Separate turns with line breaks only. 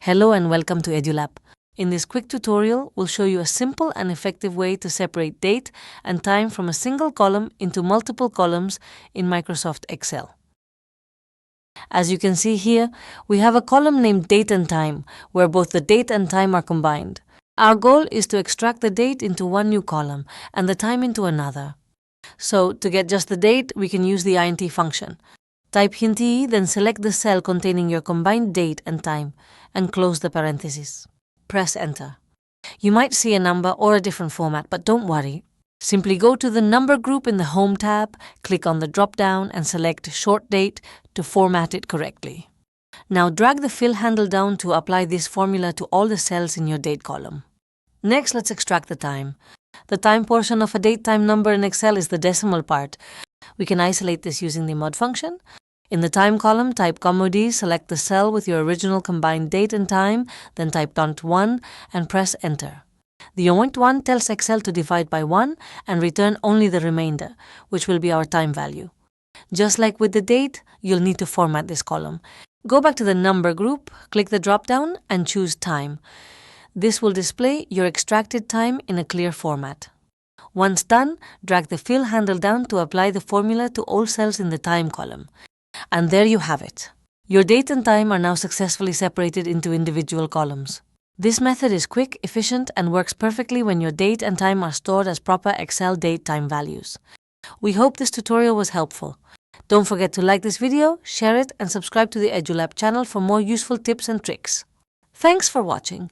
Hello and welcome to EduLab. In this quick tutorial, we'll show you a simple and effective way to separate date and time from a single column into multiple columns in Microsoft Excel. As you can see here, we have a column named Date and Time, where both the date and time are combined. Our goal is to extract the date into one new column and the time into another. So, to get just the date, we can use the int function. Type hint e, then select the cell containing your combined date and time, and close the parentheses. Press enter. You might see a number or a different format, but don't worry. Simply go to the number group in the Home tab, click on the drop-down and select Short Date to format it correctly. Now drag the fill handle down to apply this formula to all the cells in your date column. Next, let's extract the time. The time portion of a date-time number in Excel is the decimal part. We can isolate this using the mod function. In the time column, type commod, select the cell with your original combined date and time, then type .1 and press enter. The .1 tells Excel to divide by 1 and return only the remainder, which will be our time value. Just like with the date, you'll need to format this column. Go back to the number group, click the drop-down and choose time. This will display your extracted time in a clear format. Once done, drag the fill handle down to apply the formula to all cells in the time column. And there you have it. Your date and time are now successfully separated into individual columns. This method is quick, efficient, and works perfectly when your date and time are stored as proper Excel date-time values. We hope this tutorial was helpful. Don't forget to like this video, share it, and subscribe to the EduLab channel for more useful tips and tricks. Thanks for watching.